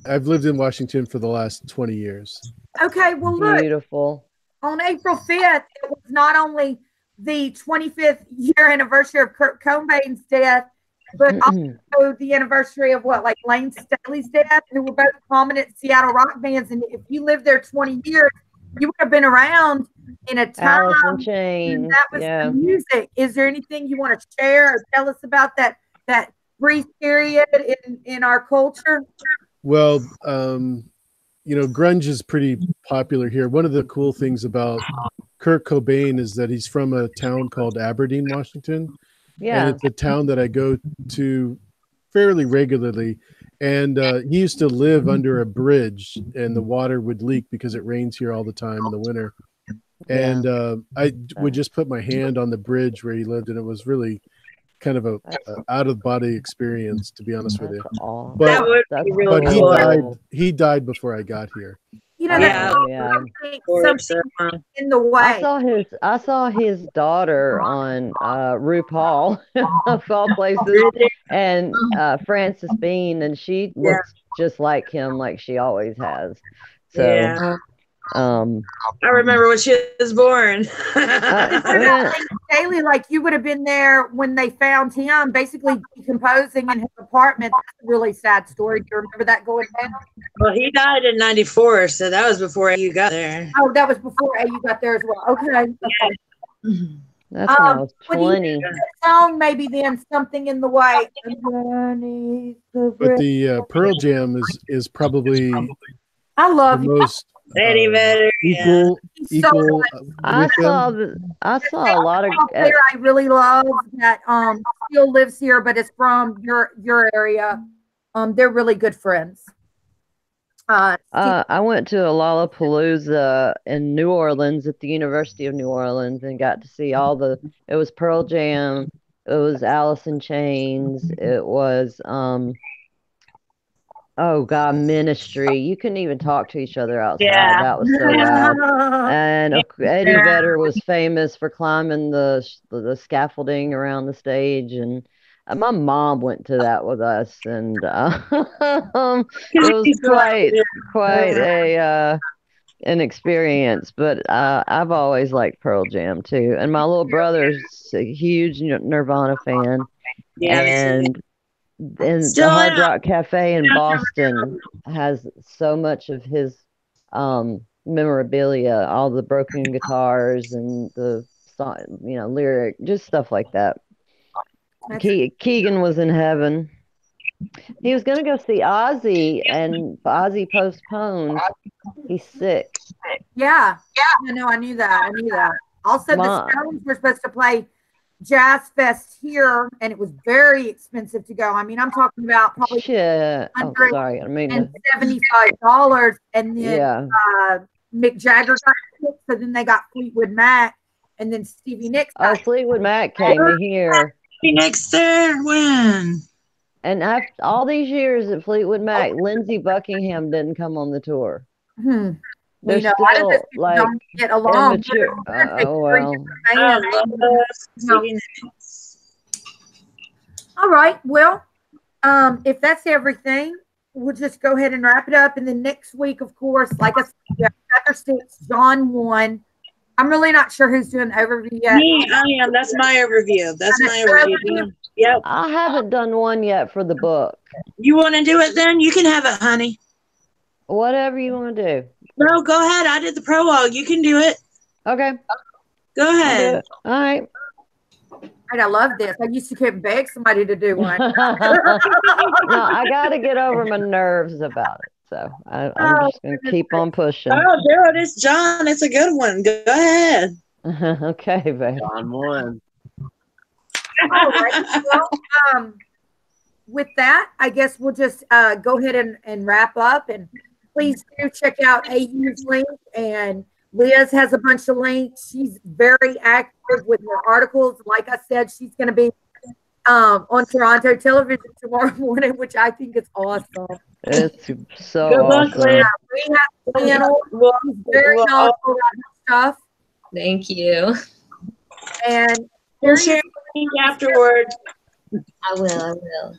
I've lived in Washington for the last 20 years. Okay, well look, Beautiful. on April 5th, it was not only the 25th year anniversary of Kurt Cobain's death, but also the anniversary of like Lane Staley's death, who were both prominent Seattle rock bands. And if you lived there 20 years, you would have been around in a time Alice in Chains. that was the music. Is there anything you want to share or tell us about that brief period in our culture? Well, grunge is pretty popular here. One of the cool things about Kurt Cobain is that he's from a town called Aberdeen, Washington. Yeah. And it's a town that I go to fairly regularly. And he used to live under a bridge, and the water would leak because it rains here all the time in the winter. And I would just put my hand on the bridge where he lived, and it was really kind of a out of body experience, to be honest with you. But, that would be really but he died before I got here. You know, something in the way. I saw his daughter on RuPaul of all places, and Frances Bean, and she looks just like him, like she always has. So, I remember when she was born. Daily, like you would have been there when they found him basically decomposing in his apartment. That's a really sad story. Do you remember that going down? Well, he died in '94, so that was before you got there. Oh, that was before you got there as well. Okay. That's when I was 20. Song maybe then something in the way. But the Pearl Jam is probably I love the most Eddie Vedder, equal. I saw a lot of. Player I really love that still lives here, but is from your area. They're really good friends. I went to a Lollapalooza in New Orleans at the University of New Orleans and got to see it was Pearl Jam, it was Alice in Chains, it was oh God, Ministry. You couldn't even talk to each other outside. Yeah. That was so loud. And Eddie Vedder was famous for climbing the scaffolding around the stage, and my mom went to that with us, and it was quite an experience. But I've always liked Pearl Jam too, and my little brother's a huge Nirvana fan, and the Hard Rock Cafe in Boston has so much of his memorabilia, all the broken guitars and the lyric, just stuff like that. Keegan was in heaven. He was going to go see Ozzy, and Ozzy postponed. He's sick. Yeah. I knew that. Also, the Stones were supposed to play Jazz Fest here, and it was very expensive to go. I mean, I'm talking about probably $175, and then Mick Jagger got sick, so then they got Fleetwood Mac, and then Stevie Nicks. Fleetwood Mac came to here. Stevie Nicks there when? And after all these years at Fleetwood Mac, Lindsey Buckingham didn't come on the tour. They're still like don't get along. Immature. Oh well. All right. Well, if that's everything, we'll just go ahead and wrap it up. And then next week, of course, like I said, we have Chapter 6, John 1. I'm really not sure who's doing the overview yet. Me, I am. That's my overview. That's my overview. Yep. I haven't done one yet for the book. You want to do it then? You can have it, honey. Whatever you want to do. No, go ahead. I did the prologue. You can do it. Okay. Go ahead. All right. I love this. I used to couldn't beg somebody to do one. No, I got to get over my nerves about it. So I'm just going to keep on pushing. Oh, do it. It's John. It's a good one. Go ahead. Okay, babe. John 1. All right. Well, with that, I guess we'll just go ahead and wrap up. And please do check out AU's link. And Liz has a bunch of links. She's very active with her articles. Like I said, she's going to be on Toronto television tomorrow morning, which I think is awesome. It's so Good luck, awesome. Liz. We have a panel. She's very knowledgeable about her stuff. Thank you. And We'll share the link afterwards. I will.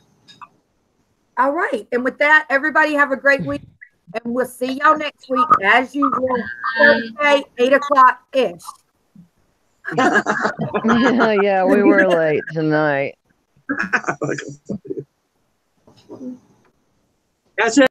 all right. And with that, everybody have a great week. And we'll see y'all next week, as usual, Thursday, 8 o'clock-ish. Yeah, we were late tonight. That's it.